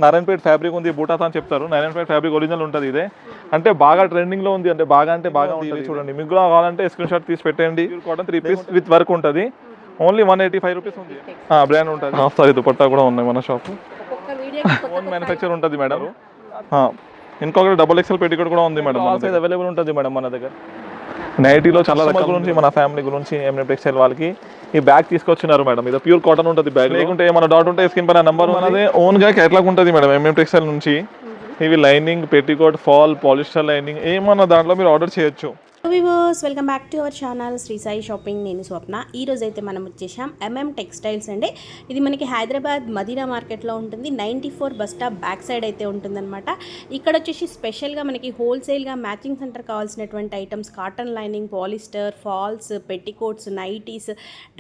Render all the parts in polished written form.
Narayanpet fabric ఉంది, బూటాతా అని చెప్తారు. నారాయణపేట ఫ్యాబ్రిక్ ఒరిజినల్ ఉంటుంది ఇదే. అంటే బాగా ట్రెండింగ్లో ఉంది, అంటే బాగా ఉంటుంది. చూడండి, మీకు కూడా కావాలంటే స్క్రీన్ షాట్ తీసి పెట్టండి. కాటన్ 3 పీస్ విత్ వర్క్ ఉంటుంది. ఓన్లీ 185 రూపీస్ ఉంది. బ్రాండ్ ఉంటుంది. హాఫ్ సారీ దుపట్టా కూడా ఉన్నాయి మన షాప్. ఓన్ మ్యానుఫ్యాక్చర్ ఉంటుంది మేడం. ఇంకొకటి డబుల్ ఎక్స్ఎల్ పెట్టికోట్ కూడా ఉంది మేడం. ఆల్ సైజ్ అవైలబుల్ ఉంటుంది మేడం మన దగ్గర. నైటీలో చాలా రకాల గురించి, మన ఫ్యామిలీ గురించి ఎంఎం టెక్స్టైల్ వాళ్ళకి ఈ బ్యాగ్ తీసుకొచ్చినారు మేడం. ఇది ప్యూర్ కాటన్ ఉంటుంది బ్యాగ్. లేకుంటే ఏమైనా డౌట్ ఉంటే స్క్రీన్ పైన నెంబర్ ఉన్నది. ఓన్గా కేటలాగ్ ఉంటుంది మేడం ఎంఎం టెక్స్టైల్ నుంచి. ఇవి lining, petticoat, fall, polyester lining ఏమన్నా దాంట్లో మీరు ఆర్డర్ చేయొచ్చు. Viewers, welcome back to our channel Shri Sai shopping. నేను స్వప్న. ఈరోజు అయితే మనం వచ్చేసాం ఎంఎం టెక్స్టైల్స్ అండి. ఇది మనకి హైదరాబాద్ మదీనా మార్కెట్లో ఉంటుంది. 94 బస్ స్టాప్ బ్యాక్ సైడ్ అయితే ఉంటుందన్నమాట. ఇక్కడ వచ్చేసి స్పెషల్గా మనకి హోల్సేల్గా మ్యాచింగ్ సెంటర్ కావాల్సినటువంటి items, cotton lining, polyester, falls, petticoats, nighties,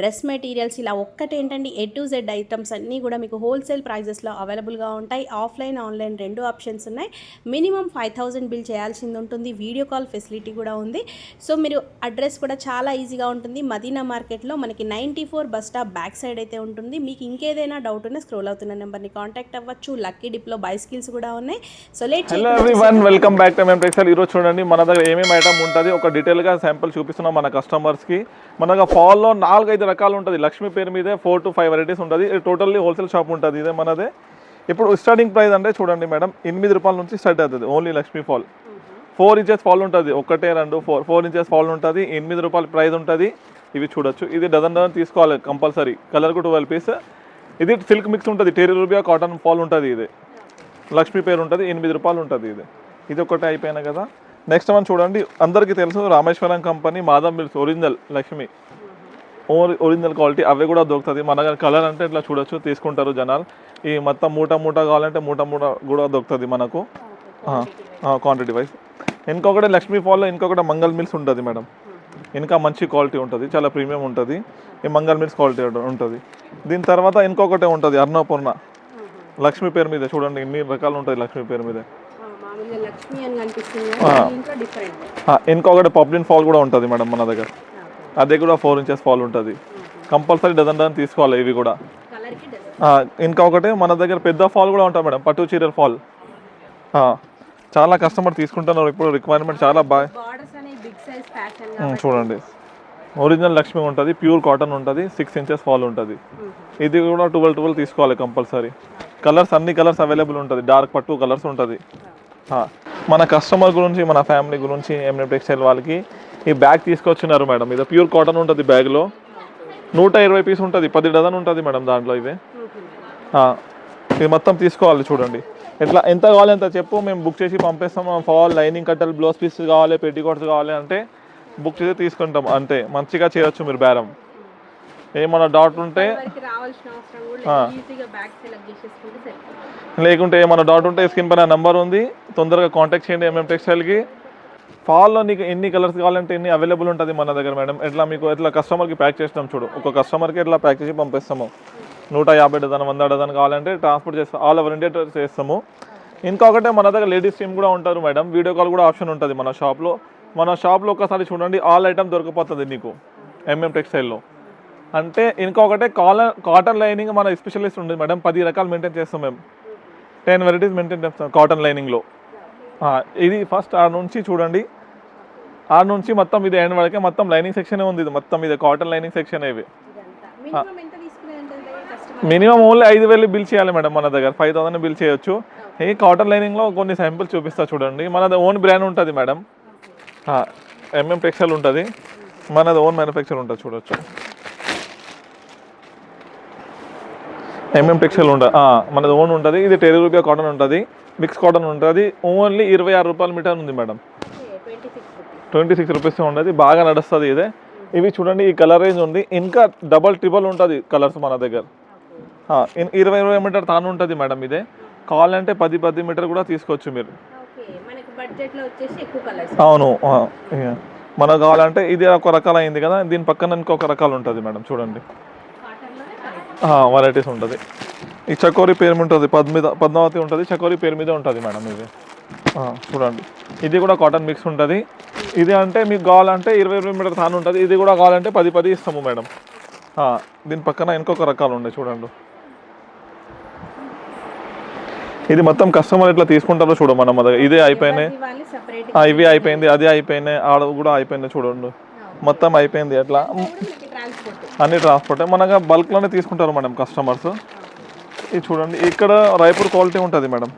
dress materials, ఇలా ఒక్కటేంటండి A to Z ఐటమ్స్ అన్నీ కూడా మీకు హోల్సేల్ ప్రైజెస్లో అవైలబుల్గా ఉంటాయి. ఆఫ్లైన్, ఆన్లైన్ రెండు ఆప్షన్స్ ఉన్నాయి. మినిమం 5000 బిల్ చేయాల్సింది ఉంటుంది. వీడియో కాల్ ఫెసిలిటీ కూడా ఉంది. సో మీరు అడ్రస్ కూడా చాలా ఈజీగా ఉంటుంది. మదీనా మార్కెట్లో మనకి 94 బస్ స్టాప్ బ్యాక్ సైడ్ అయితే ఉంటుంది. మీకు ఇంకేదైనా డౌట్ ఉన్నా స్క్రోల్ అవుతున్న నెంబర్ని కాంటాక్ట్ అవ్వచ్చు. లక్కీ డిప్లో బైస్కిల్స్ కూడా ఉన్నాయి. So hello everyone, welcome back to MM textile. ఈరోజు చూడండి మన దగ్గర ఏమేమి ఐటమ్ ఉంటుంది ఒక డీటెయిల్గా శాంపుల్ చూపిస్తున్నాం మన కస్టమర్స్కి. మన దగ్గర ఫాల్లో 4-5 రకాలు ఉంటుంది. లక్ష్మీ పేరు మీదే 4 to 5 వెరైటీస్ ఉంటుంది. టోటల్లీ హోల్సేల్ షాప్ ఉంటుంది ఇదే మనదే. ఇప్పుడు స్టార్టింగ్ ప్రైస్ అంటే చూడండి మేడం, 8 రూపాయల నుంచి స్టార్ట్ అవుతుంది. Only Lakshmi fall 4 inches fall ఉంటుంది. 1, 2, 4 ఇంచెస్ ఫాల్ ఉంటుంది. 8 రూపాయల ప్రైస్ ఉంటుంది. ఇవి చూడొచ్చు. ఇది డజన్ తీసుకోవాలి కంపల్సరీ. కలర్కు 12 పీస్. ఇది సిల్క్ మిక్స్ ఉంటుంది. 10 రూపాయ కాటన్ ఫాల్ ఉంటుంది. ఇది లక్ష్మీ పేరు ఉంటుంది. 8 రూపాయలు ఉంటుంది. ఇది ఒకటి అయిపోయినా కదా. నెక్స్ట్ వన్ చూడండి, అందరికీ తెలుసు Rameswaram company Madhav mills original Lakshmi original quality. అవి కూడా దొరుకుతుంది మన దగ్గర. కలర్ అంటే ఇట్లా చూడొచ్చు, తీసుకుంటారు జనాలు. ఈ మొత్తం మూట కావాలంటే మూట కూడా దొరుకుతుంది మనకు క్వాంటిటీ వైజ్. ఇంకొకటి లక్ష్మీ ఫాల్లో ఇంకొకటి మంగళ మిల్స్ ఉంటుంది మేడం. ఇంకా మంచి క్వాలిటీ ఉంటుంది, చాలా ప్రీమియం ఉంటుంది. ఈ మంగళ మిల్స్ క్వాలిటీ ఉంటుంది. దీని తర్వాత ఇంకొకటి ఉంటుంది అన్నపూర్ణ లక్ష్మీ పేరు మీద. చూడండి ఇన్ని రకాలు ఉంటుంది లక్ష్మీ పేరు మీద. ఇంకొకటి పబ్లిన్ ఫాల్ కూడా ఉంటుంది మేడం మన దగ్గర. అదే కూడా 4 ఇంచెస్ ఫాల్ ఉంటుంది. కంపల్సరీ డజన్ తీసుకోవాలి ఇవి కూడా. ఇంకొకటి మన దగ్గర పెద్ద ఫాల్ కూడా ఉంటుంది మేడం, పట్టు చీరల ఫాల్. చాలా కస్టమర్ తీసుకుంటున్నారు ఇప్పుడు, రిక్వైర్మెంట్ చాలా బాగా. చూడండి ఒరిజినల్ లక్ష్మి ఉంటుంది, ప్యూర్ కాటన్ ఉంటుంది, 6 ఇంచెస్ ఫాల్ ఉంటుంది. ఇది కూడా 12 తీసుకోవాలి కంపల్సరీ. కలర్స్ అన్ని కలర్స్ అవైలబుల్ ఉంటుంది. డార్క్ పట్టు కలర్స్ ఉంటుంది. మన కస్టమర్ గురించి, మన ఫ్యామిలీ గురించి ఎంఎం టెక్స్టైల్ వాళ్ళకి ఈ బ్యాగ్ తీసుకొచ్చినారు మేడం. ఇది ప్యూర్ కాటన్ ఉంటుంది. బ్యాగ్లో 120 పీస్ ఉంటుంది. 10 డజన్ ఉంటుంది మేడం దాంట్లో. ఇది మొత్తం తీసుకోవాలి. చూడండి ఎట్లా ఎంత కావాలి ఎంత చెప్పు, మేము బుక్ చేసి పంపిస్తాం. ఫాల్, లైనింగ్ కట్టలు, బ్లౌజ్ పీస్ కావాలి, పెట్టికోట్స్ కావాలి అంటే బుక్ చేసి తీసుకుంటాం. అంతే, మంచిగా చేయొచ్చు మీరు బేరం. ఏమన్నా డౌట్ ఉంటే, లేకుంటే ఏమన్నా డౌట్ ఉంటే స్క్రీన్ పైన నెంబర్ ఉంది, తొందరగా కాంటాక్ట్ చేయండి ఎంఎం టెక్స్టైల్కి. ఫాల్లో నీకు ఎన్ని కలర్స్ కావాలంటే ఎన్ని అవైలబుల్ ఉంటుంది మన దగ్గర మేడం. ఎట్లా మీకు ఎట్లా కస్టమర్కి ప్యాక్ చేస్తాం చూడు, ఒక కస్టమర్కి ఎట్లా ప్యాక్ చేసి పంపిస్తాము. 150 డజన్, 100 డజన్ కావాలంటే ట్రాన్స్పోర్ట్ చేస్తాం. ఆల్ ఓవర్ ఇండియా చేస్తాము. ఇంకొకటే మన దగ్గర లేడీస్ టీమ్ కూడా ఉంటారు మేడం. వీడియో కాల్ కూడా ఆప్షన్ ఉంటుంది మన షాప్లో. ఒకసారి చూడండి, ఆల్ ఐటమ్ దొరికిపోతుంది నీకు ఎంఎం టెక్స్టైల్లో. అంటే ఇంకొకటే కాటన్ లైనింగ్ మన స్పెషలిస్ట్ ఉంటుంది మేడం. 10 రకాలు మెయింటైన్ చేస్తాం మేము. 10 వెరైటీస్ మెయింటైన్ చేస్తాం కాటన్ లైనింగ్లో. ఇది ఫస్ట్ ఆడ నుంచి చూడండి, ఆడ నుంచి మొత్తం ఇది ఎండ్ వరకే మొత్తం లైనింగ్ సెక్షనే ఉంది. ఇది మొత్తం ఇది కాటన్ లైనింగ్ సెక్షన్. ఇవి మినిమం ఓన్లీ 5000 బిల్ చేయాలి మేడం మన దగ్గర. 5000 బిల్ చేయొచ్చు. ఈ కాటన్ లైనింగ్లో కొన్ని శాంపుల్స్ చూపిస్తా చూడండి. మనది ఓన్ బ్రాండ్ ఉంటుంది మేడం. ఎంఎం టెక్స్టైల్ ఉంటుంది, మనది ఓన్ మ్యానుఫ్యాక్చర్ ఉంటుంది. చూడొచ్చు ఎంఎం టెక్స్టైల్ ఉంటుంది, మనది ఓన్ ఉంటుంది. ఇది 10 రూపాయ కాటన్ ఉంటుంది, మిక్స్ కాటన్ ఉంటుంది. ఓన్లీ 26 రూపాయల మీటర్ ఉంది మేడం. 26 రూపీస్ ఉండదు, బాగా నడుస్తుంది ఇదే. ఇవి చూడండి, ఈ కలర్ రేంజ్ ఉంది. ఇంకా డబల్ ట్రిబల్ ఉంటుంది కలర్స్ మన దగ్గర. 20 మీటర్ తాను ఉంటుంది మేడం. ఇదే కావాలంటే 10 మీటర్ కూడా తీసుకోవచ్చు మీరు. అవును, మనకు కావాలంటే ఇది ఒక రకాల అయింది కదా, దీని పక్కన ఇంకొక రకాలు ఉంటుంది మేడం. చూడండి వెరైటీస్ ఉంటుంది. ఈ చకోరి పేరు ఉంటుంది, పద్మావతి ఉంటుంది, చకోరి పేరు మీద ఉంటుంది మేడం. ఇది చూడండి, ఇది కూడా కాటన్ మిక్స్ ఉంటుంది. ఇది అంటే మీకు కావాలంటే 20 మీటర్ తాను ఉంటుంది. ఇది కూడా కావాలంటే 10 ఇస్తాము మేడం. దీని పక్కన ఇంకొక రకాలు ఉన్నాయి చూడండి. ఇది మొత్తం కస్టమర్ ఎట్లా తీసుకుంటారో చూడ మనం దగ్గర ఇదే అయిపోయినాయి, వాళ్ళు సెపరేట్ ఇవి అయిపోయింది, అది అయిపోయినాయి, ఆడ కూడా అయిపోయినాయి చూడండి, మొత్తం అయిపోయింది. ఎట్లా ట్రాన్స్పోర్ట్ అన్ని ట్రాన్స్పోర్ట్ మనగా బల్క్లోనే తీసుకుంటారు మేడం కస్టమర్స్. ఇది చూడండి, ఇక్కడ రాయపూర్ క్వాలిటీ ఉంటుంది మేడం.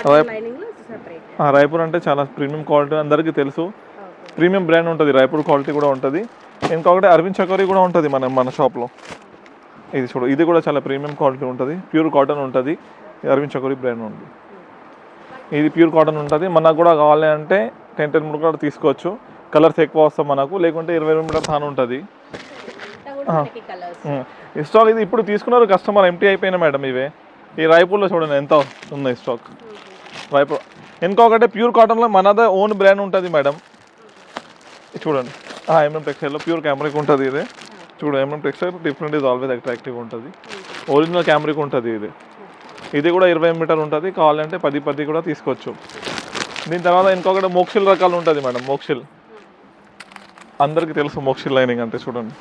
Lining separate. రాయపూర్ అంటే చాలా ప్రీమియం క్వాలిటీ అందరికీ తెలుసు, ప్రీమియం బ్రాండ్ ఉంటుంది, రాయపూర్ క్వాలిటీ కూడా ఉంటుంది. ఇంకొకటి అరవింద్ చకోరి కూడా ఉంటుంది మన షాప్లో. ఇది చూడు, ఇది కూడా చాలా ప్రీమియం క్వాలిటీ ఉంటుంది, ప్యూర్ కాటన్ ఉంటుంది, అరవింద్ చకోరి బ్రాండ్ ఉంది. ఇది ప్యూర్ కాటన్ ఉంటుంది. మనకు కూడా కావాలి అంటే 10 మీటర్ కూడా తీసుకోవచ్చు, కలర్స్ ఎక్కువ వస్తాయి మనకు, లేకుంటే 20 మీటర్ తాను ఉంటుంది ఈ స్టాక్. ఇది ఇప్పుడు తీసుకున్నారు కస్టమర్, ఎంటీ అయిపోయినా మేడం ఇవే. ఈ రాయపూర్లో చూడండి ఎంత ఉంది స్టాక్ రాయపూర్. ఇంకొకటి ప్యూర్ కాటన్లో మనదే ఓన్ బ్రాండ్ ఉంటుంది మేడం. చూడండి ఎంఎం టెక్స్టైల్లో ప్యూర్ క్యామరిక్ ఉంటుంది ఇది. చూడు MM textile different is always attractive ఉంటుంది, ఒరిజినల్ క్యామరిక్ ఉంటుంది ఇది. ఇది కూడా 20 మీటర్ ఉంటుంది, కావాలంటే 10 కూడా తీసుకోవచ్చు. దీని తర్వాత ఇంకొకటి మోక్షిల్ రకాలు ఉంటుంది మేడం. మోక్షిల్ అందరికీ తెలుసు, మోక్షిల్ లైనింగ్ అంటే చూడండి.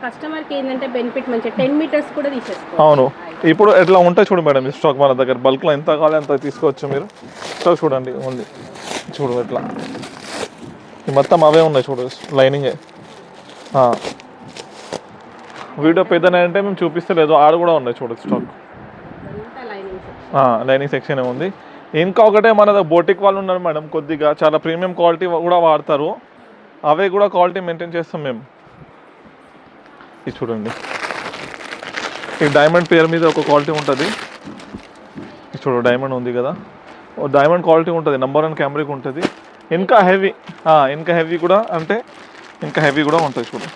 కస్టమర్కి ఏంటంటే బెనిఫిట్ మంచిగా 10 మీటర్స్ కూడా తీసేసుకోవచ్చు. అవును, ఇప్పుడు ఎట్లా ఉంటాయి చూడు మేడం ఈ స్టాక్ మన దగ్గర, బల్క్లో ఎంత కావాలి అంత తీసుకోవచ్చు మీరు. స్టాక్ చూడండి ఉంది, చూడు ఎట్లా మొత్తం అవే ఉన్నాయి చూడు, లైనింగే. వీడియో పెద్దనే అంటే మేము చూపిస్తలేదు, ఆడ కూడా ఉన్నాయి చూడు స్టాక్, లైనింగ్ సెక్షన్ ఉంది. ఇంకా ఒకటే మన బోటిక్ వాళ్ళు ఉన్నారు మేడం, కొద్దిగా చాలా ప్రీమియం క్వాలిటీ కూడా వాడతారు, అవే కూడా క్వాలిటీ మెయింటైన్ చేస్తాం మేము. ఇది చూడండి, ఈ డైమండ్ పేరు మీద ఒక క్వాలిటీ ఉంటుంది. ఇది చూడు డైమండ్ ఉంది కదా, డైమండ్ క్వాలిటీ ఉంటుంది, నంబర్ 1 క్యామరిక్ ఉంటుంది. ఇంకా హెవీ కూడా అంటే ఇంకా హెవీ కూడా ఉంటుంది చూడు.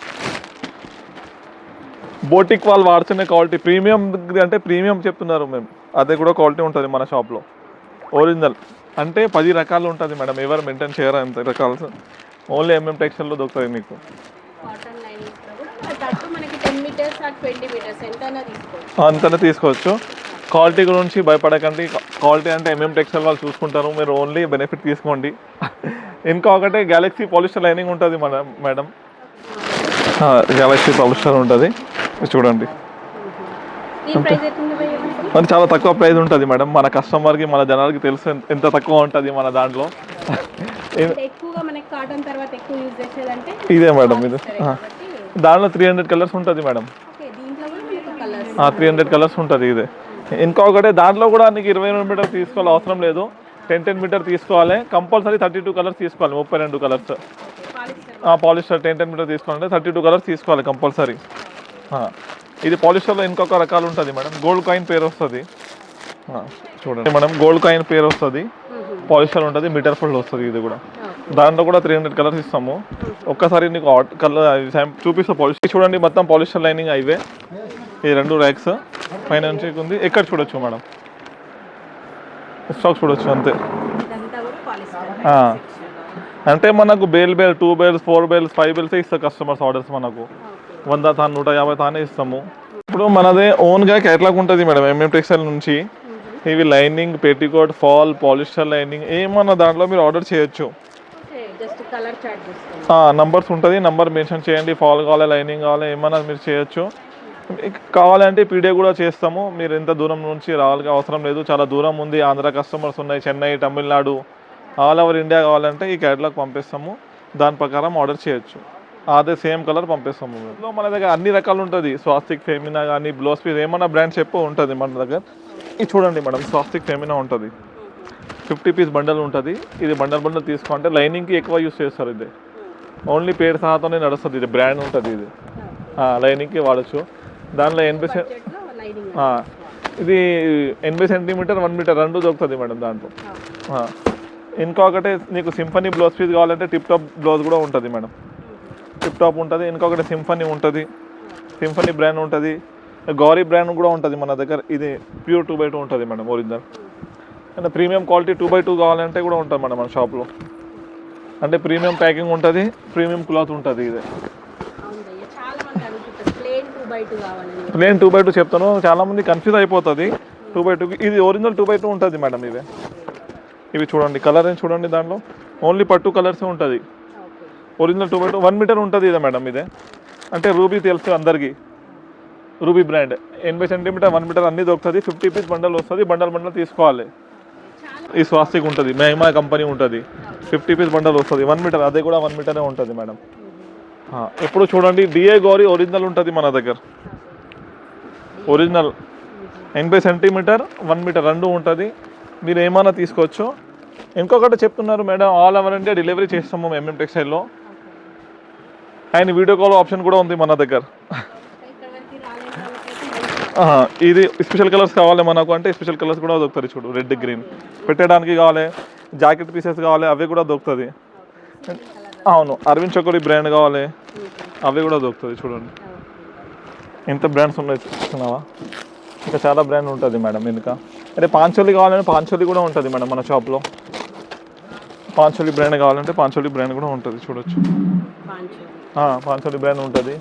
బోటిక్ వాళ్ళు వాడుతున్న క్వాలిటీ ప్రీమియం అంటే ప్రీమియం చెప్తున్నారు మేము, అదే కూడా క్వాలిటీ ఉంటుంది మన షాప్లో. ఒరిజినల్ అంటే 10 రకాలు ఉంటుంది మేడం, ఎవరు మెయింటైన్ చేయరా అంత రకాలు, ఓన్లీ ఎంఎం టెక్స్టైల్లో దొరుకుతుంది మీకు. అంతనే తీసుకోవచ్చు. క్వాలిటీ గురించి భయపడకండి, క్వాలిటీ అంటే ఎంఎం టెక్స్టైల్ వాళ్ళు చూసుకుంటారు, మీరు ఓన్లీ బెనిఫిట్ తీసుకోండి. ఇంకా ఒకటి గ్యాలక్సీ పాలిస్టర్ లైనింగ్ ఉంటుంది మేడం, గ్యాలక్సీ పాలిస్టర్ ఉంటుంది చూడండి. మరి చాలా తక్కువ ప్రైస్ ఉంటుంది మేడం, మన కస్టమర్కి మన జనాలకి తెలుసు ఎంత తక్కువ ఉంటుంది మన దాంట్లో. ఇదే మేడం ఇది, దాంట్లో 300 కలర్స్ ఉంటుంది మేడం, 300 కలర్స్ ఉంటుంది ఇదే. ఇంకొకటి దాంట్లో కూడా నీకు 20 మీటర్ తీసుకోవాలి అవసరం లేదు, 10 మీటర్ తీసుకోవాలి కంపల్సరీ, 32 కలర్స్ తీసుకోవాలి, 32 కలర్స్ పాలిస్టర్ 10 మీటర్ తీసుకోవాలంటే 32 కలర్స్ తీసుకోవాలి కంపల్సరీ. ఇది పాలిస్టర్లో ఇంకొక రకాలు ఉంటుంది మేడం, గోల్డ్ కాయిన్ పేరు వస్తుంది చూడండి మేడం, గోల్డ్ కాయిన్ పేరు వస్తుంది, పాలిస్టర్ ఉంటుంది, మీటర్ ఫుల్ వస్తుంది. ఇది కూడా దాంట్లో కూడా 300 కలర్స్ ఇస్తాము. ఒక్కసారి నీకు కలర్ చూపిస్తా పాలిస్టర్. చూడండి మొత్తం పాలిస్టర్ లైనింగ్ అయివే, ఈ 2 ర్యాక్స్ పైన నుంచి ఉంది. ఎక్కడ చూడొచ్చు మేడం, స్టాక్ చూడొచ్చు అంతే. అంటే మనకు బేల్ 2 బేల్స్ 4 బేల్స్ 5 బేల్స్ ఇస్తారు కస్టమర్స్ ఆర్డర్స్, మనకు 100 తాను 150 తానే ఇస్తాము. ఇప్పుడు మనదే ఓన్గా కేటలాగ్ ఉంటుంది మేడం ఎంఎం టెక్స్టైల్ నుంచి. ఇవి lining, petticoat, fall, polyester lining ఏమన్నా దాంట్లో మీరు ఆర్డర్ చేయొచ్చు. నంబర్స్ ఉంటుంది, నంబర్ మెన్షన్ చేయండి, ఫాల్ కావాలి, లైనింగ్ కావాలి, ఏమన్నా మీరు చేయొచ్చు. కావాలంటే పీడియో కూడా చేస్తాము, మీరు ఎంత దూరం నుంచి రావాలని అవసరం లేదు, చాలా దూరం ఉంది, ఆంధ్ర కస్టమర్స్ ఉన్నాయి, Chennai, Tamil Nadu, all over India కావాలంటే ఈ కేటలాగ్ పంపిస్తాము, దాని ప్రకారం ఆర్డర్ చేయొచ్చు, అదే సేమ్ కలర్ పంపిస్తాము. మన దగ్గర అన్ని రకాలు ఉంటుంది, స్వాస్తిక్, ఫెమినా కానీ బ్లౌజ్ పీస్ ఏమన్నా బ్రాండ్ చెప్పు ఉంటుంది మన దగ్గర. ఇది చూడండి మేడం, స్వాస్తిక్ ఫెమినా ఉంటుంది, 50 పీస్ బండల్ ఉంటుంది. ఇది బండల్ తీసుకుంటే లైనింగ్కి ఎక్కువ యూస్ చేస్తారు, ఇది ఓన్లీ పేరు సహాతోనే నడుస్తుంది, ఇది బ్రాండ్ ఉంటుంది, ఇది లైనింగ్కి వాడచ్చు. దానిలో 80 ఇది 80 సెంటీమీటర్ 1 మీటర్ 2 దొరుకుతుంది మేడం దాంట్లో. ఇంకొకటి నీకు సింఫనీ బ్లౌజ్ పీస్ కావాలంటే టిప్ టాప్ బ్లౌజ్ కూడా ఉంటుంది మేడం, టిప్ టాప్ ఉంటుంది. ఇంకొకటి సింఫనీ ఉంటుంది, సింఫనీ బ్రాండ్ ఉంటుంది, గౌరీ బ్రాండ్ కూడా ఉంటుంది మన దగ్గర. ఇది ప్యూర్ 2x2 ఉంటుంది మేడం, ఒరిజినల్. అంటే ప్రీమియం క్వాలిటీ 2x2 కావాలంటే కూడా ఉంటుంది మేడం మన షాప్లో. అంటే ప్రీమియం ప్యాకింగ్ ఉంటుంది, ప్రీమియం క్లాత్ ఉంటుంది. ఇది ప్లేన్ 2x2 చెప్తాను, చాలామంది కన్ఫ్యూజ్ అయిపోతుంది 2x2కి. ఇది ఒరిజినల్ 2x2 ఉంటుంది మేడం. ఇవి చూడండి, కలర్ చూడండి, దాంట్లో ఓన్లీ పట్టు కలర్స్ ఉంటుంది, ఒరిజినల్ 2x2 1 మీటర్ ఉంటుంది ఇదే మేడం. ఇదే అంటే రూబీ తెలుసు అందరికీ, రూబీ బ్రాండ్ 80 సెంటీమీటర్ 1 మీటర్ అన్నీ దొరుకుతుంది. 50 పీస్ బండల్ వస్తుంది, బండల్ తీసుకోవాలి. ఈ స్వాస్తిక్ ఉంటుంది, మహిమా కంపెనీ ఉంటుంది, 50 పీస్ బండల్ వస్తుంది 1 మీటర్, అదే కూడా 1 మీటరే ఉంటుంది మేడం. ఇప్పుడు చూడండి డిఏ గౌరీ ఒరిజినల్ ఉంటుంది మన దగ్గర, ఒరిజినల్ 80 సెంటీమీటర్ 1 మీటర్ రెండు ఉంటుంది, మీరు ఏమైనా తీసుకోవచ్చు. ఇంకొకటి చెప్తున్నారు మేడం, ఆల్ ఓవర్ ఇండియా డెలివరీ చేస్తాము ఎంఎం టెక్స్టైల్లో, అండ్ వీడియో కాల్ ఆప్షన్ కూడా ఉంది మన దగ్గర. ఇది స్పెషల్ కలర్స్ కావాలి మనకు అంటే స్పెషల్ కలర్స్ కూడా దొరుకుతుంది. చూడు రెడ్ గ్రీన్ పెట్టడానికి కావాలి, జాకెట్ పీసెస్ కావాలి అవి కూడా దొరుకుతుంది. అవును, అరవింద్ చకోరి బ్రాండ్ కావాలి అవి కూడా దొరుకుతుంది. చూడండి ఎంత బ్రాండ్స్ ఉన్నాయి చూస్తున్నావా, ఇంకా చాలా బ్రాండ్ ఉంటుంది మేడం. ఇంకా అంటే పాంచోలి కావాలంటే పాంచోలి కూడా ఉంటుంది మేడం మన షాప్లో. పాంచోలి బ్రాండ్ కావాలంటే పాంచోలి బ్రాండ్ కూడా ఉంటుంది, చూడొచ్చు. పాంచోలి బ్రాండ్ ఉంటుంది.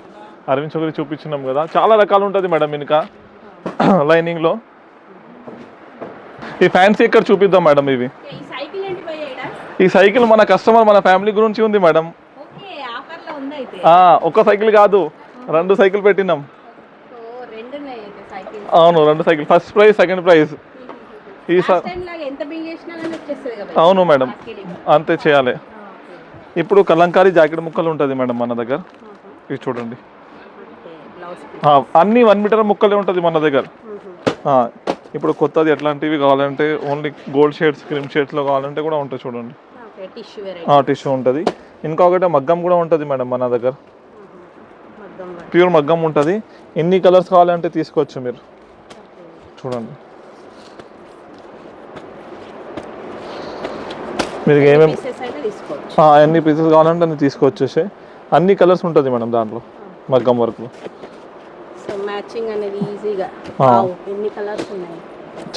అరవింద్ చౌకరీ చూపించినాం కదా, చాలా రకాలు ఉంటుంది మేడం. ఇంకా లైనింగ్లో ఈ ఫ్యాన్సీ ఇక్కడ చూపిద్దాం మేడం. ఇవి ఈ సైకిల్ మన కస్టమర్ మన ఫ్యామిలీ గురించి ఉంది మేడం. ఒక్క సైకిల్ కాదు, 2 సైకిల్ పెట్టినాం. అవును, 2 cycle, first prize second prize. అవును మేడం, అంతే చేయాలి. ఇప్పుడు కలంకారీ జాకెట్ ముక్కలు ఉంటుంది మేడం మన దగ్గర. ఇవి చూడండి అన్నీ 1 మీటర్ ముక్కలే ఉంటుంది మన దగ్గర. ఇప్పుడు కొత్తది ఎట్లాంటివి కావాలంటే ఓన్లీ గోల్డ్ షేడ్స్ క్రీమ్ షేడ్స్లో కావాలంటే కూడా ఉంటుంది. చూడండి టిష్యూ ఉంటుంది. ఇంకొకటి మగ్గం కూడా ఉంటుంది మేడం మన దగ్గర, ప్యూర్ మగ్గం ఉంటుంది. ఎన్ని కలర్స్ కావాలంటే తీసుకోవచ్చు మీరు. చూడండి మీరు ఏమేమి ఎన్ని పీసెస్ కావాలంటే అన్ని తీసుకోవచ్చేసి అన్ని కలర్స్ ఉంటుంది మేడం దాంట్లో మగ్గం వర్క్లో.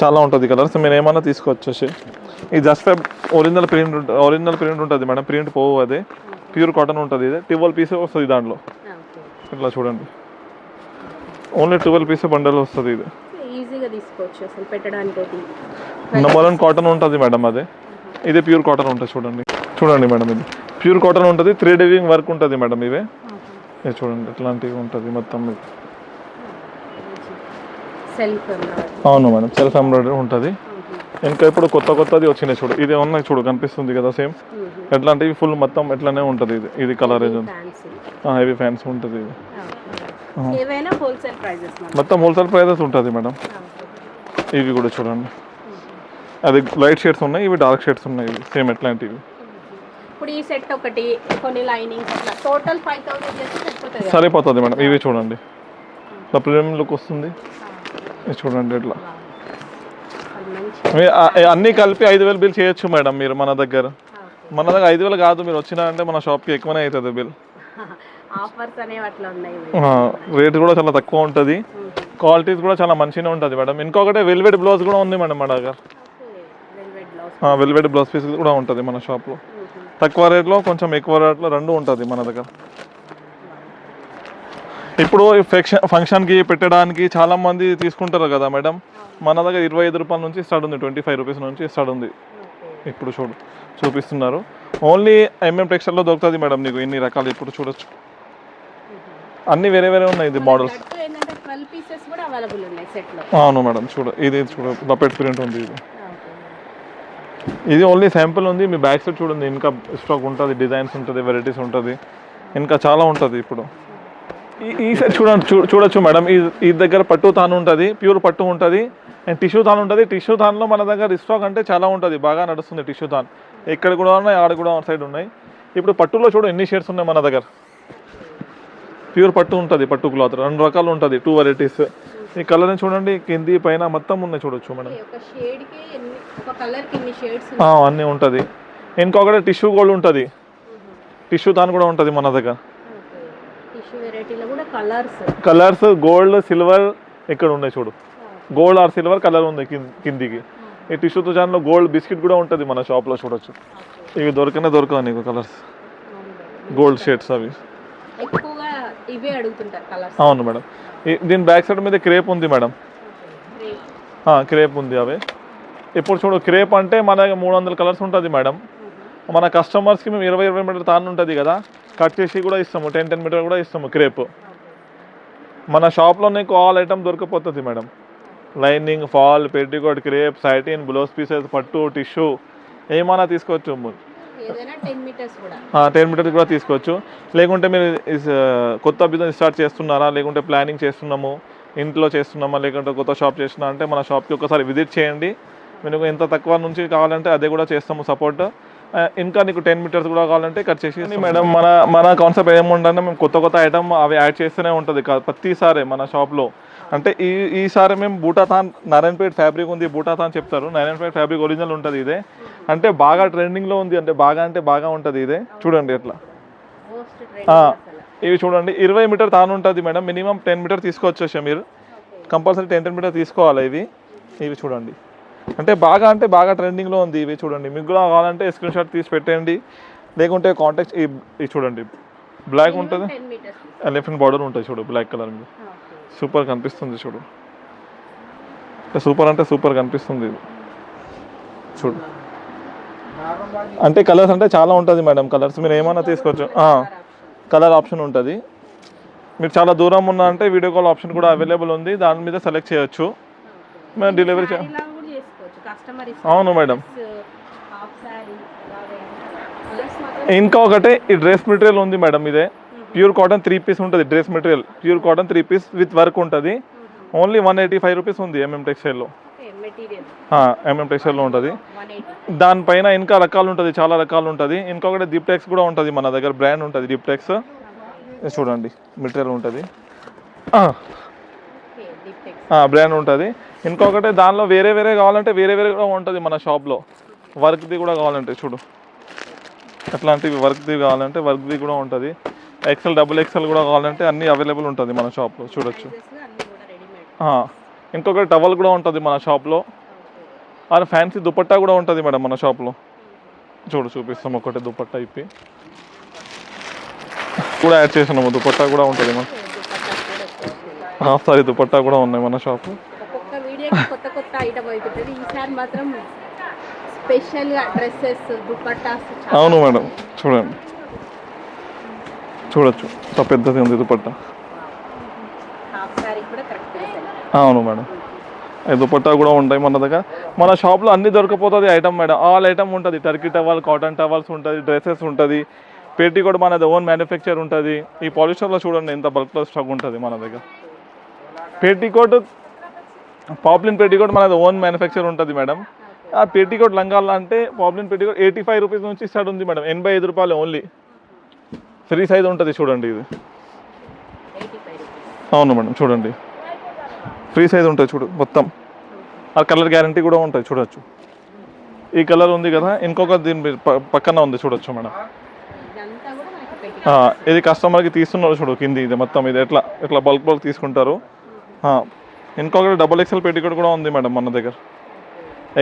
చాలా ఉంటుంది కలర్స్, మీరు ఏమన్నా తీసుకోవచ్చేసి. ఈ జస్ట్ ఒరిజినల్ ప్రింట్ ఉంటుంది మేడం, ప్రింట్ పోవు, అదే ప్యూర్ కాటన్ ఉంటుంది. ఇది 12 పీసెస్ వస్తుంది దాంట్లో. ఇట్లా చూడండి ఓన్లీ 12 పీసెస్ బండల్ వస్తుంది. ఇది నంబర్ 1 కాటన్ ఉంటుంది మేడం, అదే ఇది ప్యూర్ కాటన్ ఉంటుంది. చూడండి మేడం, ఇది ప్యూర్ కాటన్ ఉంటుంది, 3D వీవింగ్ వర్క్ ఉంటుంది మేడం. ఇవే ఇది చూడండి ఎట్లాంటివి ఉంటుంది మొత్తం. అవును మేడం, సెల్ఫ్ ఎంబ్రాయిడరీ ఉంటుంది. ఇంకా ఇప్పుడు కొత్తది వచ్చినాయి చూడు, ఇది ఉన్నాయి చూడు, కనిపిస్తుంది కదా సేమ్ ఎట్లాంటివి ఫుల్ మొత్తం ఎట్లానే ఉంటుంది. ఇది కలర్ హెవీ ఫ్యాన్స్ ఉంటుంది. ఇది మొత్తం హోల్సేల్ ప్రైజెస్ ఉంటుంది మేడం. ఇవి కూడా చూడండి, అది లైట్ షేడ్స్ ఉన్నాయి, ఇవి డార్క్ షేడ్స్ ఉన్నాయి. ఇవి సేమ్ ఎట్లాంటివి. ఇప్పుడు ఈ సెట్ ఒకటి కొన్ని లైనింగ్స్ అట్లా టోటల్ 5000 చేస్తే సరిపోతుంది మేడం. ఇవి చూడండి ఇట్లా ప్రీమియం లుక్ వస్తుంది. ఇది చూడండి ఇట్లా అన్నీ కలిపి 5000 బిల్ చేయొచ్చు మేడం మీరు మన దగ్గర. 5000 కాదు, మీరు వచ్చినారంటే మన షాప్కి ఎక్కువనే అవుతుంది బిల్. రేట్ కూడా చాలా తక్కువ ఉంటుంది, క్వాలిటీస్ కూడా చాలా మంచిగా ఉంటుంది మేడం. ఇంకొకటి వెల్వెట్ బ్లౌజ్ కూడా ఉంది మేడం మన దగ్గర. వెల్వెట్ బ్లౌజ్ పీస్ కూడా ఉంటుంది మన షాప్లో. తక్కువ రేట్లో కొంచెం ఎక్కువ రేట్లో రెండు ఉంటుంది మన దగ్గర. ఇప్పుడు ఫంక్షన్కి పెట్టడానికి చాలామంది తీసుకుంటారు కదా మేడం, మన దగ్గర 25 రూపాయల నుంచి స్టార్ట్ ఉంది, 25 రూపీస్ నుంచి స్టార్ట్ ఉంది. ఇప్పుడు చూపిస్తున్నారు ఓన్లీ ఎంఎం టెక్స్టైల్లో దొరుకుతుంది మేడం నీకు ఇన్ని రకాలు. ఇప్పుడు చూడొచ్చు అన్ని వేరే ఉన్నాయి ఇది మోడల్స్. అవును మేడం, ఇది లపెట్ ప్రింట్ ఉంది. ఇది ఓన్లీ శాంపుల్ ఉంది, మీ బ్యాక్ సైడ్ చూడండి ఇంకా స్టాక్ ఉంటుంది, డిజైన్స్ ఉంటుంది, వెరైటీస్ ఉంటుంది, ఇంకా చాలా ఉంటుంది. ఇప్పుడు ఈ సైడ్ చూడొచ్చు మేడం, ఈ దగ్గర పట్టు తాను ఉంటుంది, ప్యూర్ పట్టు ఉంటుంది, అండ్ టిష్యూ తాను ఉంటుంది. టిష్యూ తాన్లో మన దగ్గర స్టాక్ అంటే చాలా ఉంటుంది, బాగా నడుస్తుంది టిష్యూ తాన్. ఎక్కడ కూడా ఉన్నాయి, ఆడ కూడా సైడ్ ఉన్నాయి. ఇప్పుడు పట్టులో చూడు ఎన్ని షేడ్స్ ఉన్నాయి మన దగ్గర. ప్యూర్ పట్టు ఉంటుంది, పట్టు క్లాత్ 2 రకాలు ఉంటుంది, 2 వెరైటీస్. ఈ కలర్ని చూడండి, కింది పైన మొత్తం ఉన్నాయి చూడొచ్చు మేడం, అన్నీ ఉంటుంది. ఇంకొకటి టిష్యూ గోల్డ్ ఉంటుంది, టిష్యూ తాను కూడా ఉంటుంది మన దగ్గర. కలర్స్ గోల్డ్ సిల్వర్ ఇక్కడ ఉన్నాయి చూడు, గోల్డ్ ఆర్ సిల్వర్ కలర్ ఉంది కిందికి. ఈ టిష్యూ తాన్లో గోల్డ్ బిస్కెట్ కూడా ఉంటుంది మన షాప్లో చూడొచ్చు. ఇవి దొరకదు నీకు కలర్స్, గోల్డ్ షేడ్స్ అవి. అవును మేడం, దీని బ్యాక్ సైడ్ మీద క్రేప్ ఉంది మేడం, క్రేప్ ఉంది. అవి ఇప్పుడు చూడు, క్రేప్ అంటే మన 300 కలర్స్ ఉంటుంది మేడం. మన కస్టమర్స్కి మేము 20 మీటర్ తాను ఉంటుంది కదా, కట్ చేసి కూడా ఇస్తాము, 10 మీటర్ కూడా ఇస్తాము క్రేప్. మన షాప్లో నీకు ఆల్ ఐటమ్ దొరికిపోతుంది madam. Lining, fall, petticoat, crepe, satin, blouse pieces, పట్టు, టిష్యూ ఏమైనా తీసుకోవచ్చు. 10 మీటర్స్ కూడా తీసుకోవచ్చు. లేకుంటే మీరు కొత్త బిజినెస్ స్టార్ట్ చేస్తున్నారా, లేకుంటే ప్లానింగ్ చేస్తున్నాము, ఇంట్లో చేస్తున్నామా, లేకుంటే కొత్త షాప్ చేస్తున్నా అంటే మన షాప్కి ఒకసారి విజిట్ చేయండి. మీకు ఎంత తక్కువ నుంచి కావాలంటే అదే కూడా చేస్తాము సపోర్ట్. ఇంకా నీకు 10 మీటర్స్ కూడా కావాలంటే కట్ చేసి మేడం. మన కాన్సెప్ట్ ఏముందంటే మేము కొత్త ఐటమ్ అవి యాడ్ చేస్తూనే ఉంటుంది ప్రతిసారి మన షాప్లో. అంటే ఈసారి మేము బూటాథాన్ నారాయణపేట ఫ్యాబ్రిక్ ఉంది, బూటాథాన్ చెప్తారు. నారాయణపేట ఫ్యాబ్రిక్ ఒరిజినల్ ఉంటుంది ఇదే. అంటే బాగా ట్రెండింగ్లో ఉంది, అంటే బాగా ఉంటుంది ఇదే. చూడండి ఎట్లా ఇవి చూడండి. 20 మీటర్ తాను ఉంటుంది మేడం. మినిమం 10 మీటర్ తీసుకోవచ్చు మీరు. కంపల్సరీ 10 మీటర్ తీసుకోవాలి ఇవి చూడండి. అంటే బాగా ట్రెండింగ్లో ఉంది ఇవి చూడండి. మీకు కూడా కావాలంటే స్క్రీన్ షాట్ తీసి పెట్టండి. లేకుంటే కాంటాక్ట్ ఇది చూడండి. బ్లాక్ ఉంటుంది, ఎలిఫెంట్ బార్డర్ ఉంటుంది చూడు, బ్లాక్ కలర్ మీద సూపర్ కనిపిస్తుంది చూడు. అంటే సూపర్ కనిపిస్తుంది ఇది చూడు. అంటే కలర్స్ అంటే చాలా ఉంటుంది మేడం. కలర్స్ మీరు ఏమైనా తీసుకోవచ్చు. కలర్ ఆప్షన్ ఉంటుంది. మీరు చాలా దూరం ఉన్నా అంటే వీడియో కాల్ ఆప్షన్ కూడా అవైలబుల్ ఉంది, దాని మీద సెలెక్ట్ చేయొచ్చు. మేము డెలివరీ అవును మేడం. ఇంకా ఒకటి ఈ డ్రెస్ మెటీరియల్ ఉంది మేడం. ఇదే ప్యూర్ కాటన్ 3 పీస్ ఉంటుంది. Dress material pure cotton 3 piece with work ఉంటుంది. ఓన్లీ 185 రూపీస్ ఉంది ఎంఎం టెక్స్టైల్లో. ఉంటుంది. దానిపైన ఇంకా రకాలు ఉంటుంది, చాలా రకాలు ఉంటుంది. ఇంకొకటి డిప్టెక్స్ కూడా ఉంటుంది మన దగ్గర, బ్రాండ్ ఉంటుంది డిప్టెక్స్. చూడండి మెటీరియల్ ఉంటుంది, బ్రాండ్ ఉంటుంది. ఇంకొకటి దానిలో వేరే కావాలంటే వేరే కూడా ఉంటుంది మన షాప్లో. వర్క్ది కూడా కావాలంటే చూడు, అట్లాంటివి వర్క్ది కావాలంటే వర్క్ది కూడా ఉంటుంది. XL, XXL కూడా కావాలంటే అన్నీ అవైలబుల్ ఉంటుంది మన షాప్లో చూడొచ్చు. ఇంకొకటి టవల్ కూడా ఉంటుంది మన షాప్లో. అది ఫ్యాన్సీ దుపట్టా కూడా ఉంటుంది మేడం మన షాప్లో. చూపిస్తాం ఒకటి దుపట్టా ఇప్పి కూడా యాడ్ చేసినాము. దుపట్టా కూడా ఉంటుంది మన హాఫ్ సారీ దుపట్టా కూడా ఉన్నాయి మన షాప్లో. అవును మేడం, చూడండి చూడొచ్చు, పెద్దది ఉంది దుపట్టా. అవును మేడం, దుపట్టా కూడా ఉంటాయి మన దగ్గర. మన షాప్లో అన్ని దొరికిపోతుంది ఐటమ్ మేడం. ఆల్ ఐటమ్ ఉంటుంది. టర్కీ టవల్, కాటన్ టవల్స్ ఉంటుంది, డ్రెస్సెస్ ఉంటుంది, పెట్టి కూడా మనది ఓన్ మ్యానుఫ్యాక్చర్ ఉంటుంది. ఈ పాలిస్టర్లో చూడండి ఎంత బల్క్లో స్టాక్ ఉంటుంది మన దగ్గర. పెట్టికోట్, పాప్లిన్ పెట్టికోట్ మనది ఓన్ మ్యానుఫ్యాక్చర్ ఉంటుంది మేడం. ఆ పెట్టికోట్ లంగాలు అంటే పాప్లిన్ పెట్టికోట్ 85 రూపీస్ నుంచి స్టార్ట్ ఉంది మేడం. 85 రూపాయలు ఓన్లీ. ఫ్రీ సైజ్ ఉంటుంది చూడండి ఇది. అవును మేడం, చూడండి ఫ్రీ సైజ్ ఉంటుంది చూడు మొత్తం. ఆ కలర్ గ్యారంటీ కూడా ఉంటుంది చూడొచ్చు. ఈ కలర్ ఉంది కదా, ఇంకొక దీని పక్కన ఉంది చూడొచ్చు మేడం. ఇది కస్టమర్కి తీస్తున్నారు చూడు కింది. ఇది మొత్తం ఇది ఎట్లా బల్క్ తీసుకుంటారు. ఇంకొకటి XXL పెట్టికోట్ కూడా ఉంది మేడం మన దగ్గర.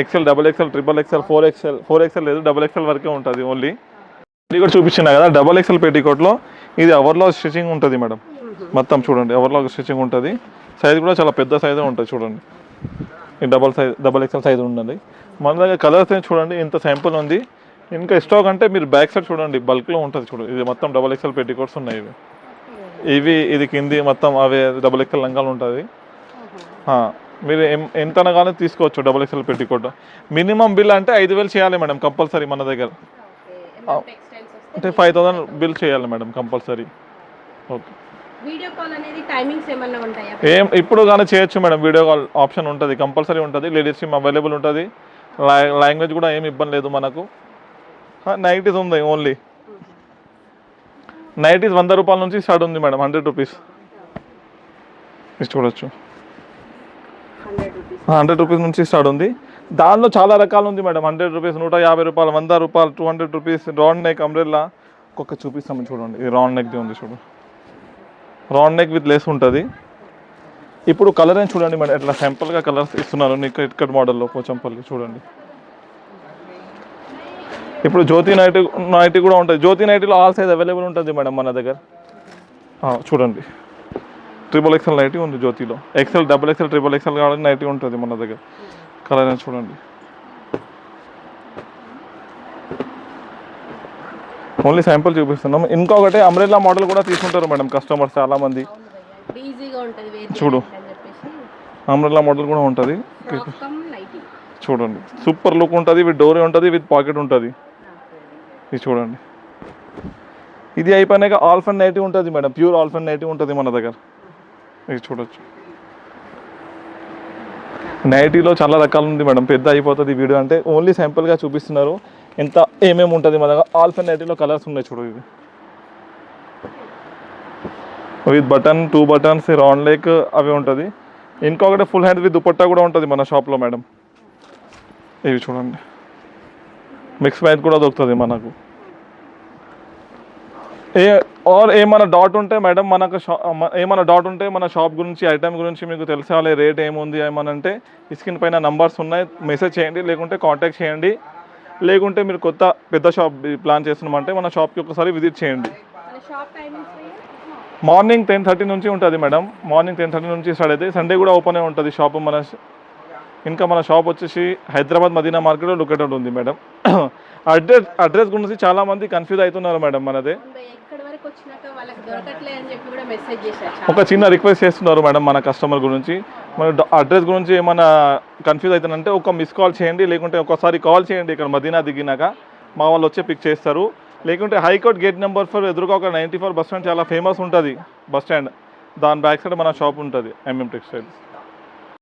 XL, XXL, XXL, 4XL లేదు, XXL వరకే ఉంటుంది ఓన్లీ. ఇది కూడా చూపించినా కదా XXL పెట్టికోట్లో. ఇది అవర్లో స్టిచ్చింగ్ ఉంటుంది మేడం. మొత్తం చూడండి అవర్లో స్టిచ్చింగ్ ఉంటుంది. సైజ్ కూడా చాలా పెద్ద సైజే ఉంటుంది చూడండి. ఈ XXL సైజ్ ఉండండి మన దగ్గర. కలర్స్ చూడండి ఇంత శాంపుల్ ఉంది. ఇంకా స్టాక్ అంటే మీరు బ్యాక్ సైడ్ చూడండి బల్క్లో ఉంటుంది చూడండి. ఇది మొత్తం XXL పెట్టికోట్స్ ఉన్నాయి ఇది కింది మొత్తం అవే XXL లంగాలు ఉంటుంది. మీరు ఎంత అనగానే తీసుకోవచ్చు XXL పెట్టికోట్. మినిమం బిల్ అంటే 5,000 చేయాలి మేడం కంపల్సరీ మన దగ్గర. అంటే 5,000 బిల్ చేయాలి madam compulsory. Okay. Video call అనేది టైమింగ్స్ ఏమన్నా ఉంటాయా? ఇప్పుడు కానీ చేయొచ్చు మేడం. వీడియో కాల్ ఆప్షన్ ఉంటుంది, కంపల్సరీ ఉంటుంది. లేడీస్ సిమ్ అవైలబుల్ ఉంటుంది. లాంగ్వేజ్ కూడా ఏమి ఇబ్బంది లేదు మనకు. నైటీస్ ఉంది ఓన్లీ. నైటీస్ 100 రూపాయల నుంచి స్టార్ట్ ఉంది మేడం. 100 రూపీస్ చూడొచ్చు. 100 రూపీస్ నుంచి స్టార్ట్ ఉంది. దానిలో చాలా రకాలు ఉంది మేడం. 100 రూపీస్, 150 రూపాయలు, 100 రూపాయలు, 200 రూపీస్. రౌండ్ నెక్ అంబ్రెల్లా ఒక్కొక్క చూపిస్తాము చూడండి. ఇది రౌండ్ నెక్ది ఉంది చూడు. రౌండ్ నెక్ విత్ లేస్ ఉంటుంది. ఇప్పుడు కలర్ అని చూడండి మేడం. ఎట్లా సింపుల్గా కలర్స్ ఇస్తున్నారు నీకు ఇక్కట్ మోడల్లో పోచంపల్లి చూడండి. ఇప్పుడు జ్యోతి నైటీ కూడా ఉంటుంది. జ్యోతి నైటీలో ఆల్ సైజ్ అవైలబుల్ ఉంటుంది మేడం మన దగ్గర. చూడండి XXL నైటీ ఉంది జ్యోతిలో. XL, XXL, XXL కావాలని నైటీ ఉంటుంది మన దగ్గర. కలర్ అని చూడండి. ఓన్లీ శాంపుల్ చూపిస్తున్నాం. ఇంకొకటి అంబ్రెల్లా మోడల్ కూడా తీసుకుంటారు మేడం కస్టమర్స్ చాలామంది. గా ఉంటది వేర్ చూడు. చేయడానికి అని చెప్పేసి అంబ్రెల్లా మోడల్ కూడా ఉంటుంది. Frock cum nighty. చూడండి సూపర్ లుక్ ఉంటుంది, విత్ డోరీ ఉంటుంది, విత్ పాకెట్ ఉంటుంది. ఇది చూడండి. ఇది అయిపోయినాక ఆల్ఫన్ నైటీ ఉంటుంది మేడం, ప్యూర్ ఆల్ఫన్ నైటీ ఉంటుంది మన దగ్గర. ఇది చూడొచ్చు. నైటీలో చాలా రకాలు ఉంది మేడం, పెద్ద అయిపోతుంది వీడియో అంటే. ఓన్లీ సింపుల్గా చూపిస్తున్నారు ఎంత ఏమేమి ఉంటుంది మన దగ్గర. ఆల్ఫన్ నైటీలో కలర్స్ ఉన్నాయి చూడు. ఇది with button, 2 buttons, round leg అవి ఉంటుంది. ఇంకొకటి ఫుల్ హ్యాండ్ విత్ దుపట్టా కూడా ఉంటుంది మన షాప్లో మేడం. ఇవి చూడండి. మిక్స్ మ్యాచ్ కూడా దొరుకుతుంది మనకు. ఏమైనా డౌట్ ఉంటే మేడం మనకు ఏమైనా డౌట్ ఉంటే మన షాప్ గురించి, ఐటమ్ గురించి మీకు తెలిసాలి, రేట్ ఏముంది ఏమని అంటే స్క్రీన్ పైన నంబర్స్ ఉన్నాయి, మెసేజ్ చేయండి, లేకుంటే కాంటాక్ట్ చేయండి. లేకుంటే మీరు కొత్త పెద్ద షాప్ ప్లాన్ చేస్తున్నామంటే మన షాప్కి ఒకసారి విజిట్ చేయండి. మార్నింగ్ 10:30 నుంచి ఉంటుంది మేడం. మార్నింగ్ 10:30 నుంచి స్టార్ట్ అయితే సండే కూడా ఓపెన్ ఉంటుంది షాప్ మన. ఇంకా మన షాప్ వచ్చేసి హైదరాబాద్ మదీనా మార్కెట్లో లొకేటెడ్ ఉంది మేడం. అడ్రస్ గురించి చాలామంది కన్ఫ్యూజ్ అవుతున్నారు మేడం. మనదే ఒక చిన్న రిక్వెస్ట్ చేస్తున్నారు మేడం మన కస్టమర్ గురించి. మన అడ్రస్ గురించి ఏమైనా కన్ఫ్యూజ్ అవుతుందంటే ఒక మిస్ కాల్ చేయండి, లేకుంటే ఒకసారి కాల్ చేయండి. ఇక్కడ మదీనా దిగినాక మా వాళ్ళు వచ్చి పిక్ చేస్తారు. లేకుంటే హైకోర్ట్ గేట్ నెంబర్ 4 ఎదురుగా ఒక 94 బస్ స్టాండ్ చాలా ఫేమస్ ఉంటుంది బస్ స్టాండ్. దాని బ్యాక్ సైడ్ మన షాప్ ఉంటుంది MM టెక్స్టైల్స్.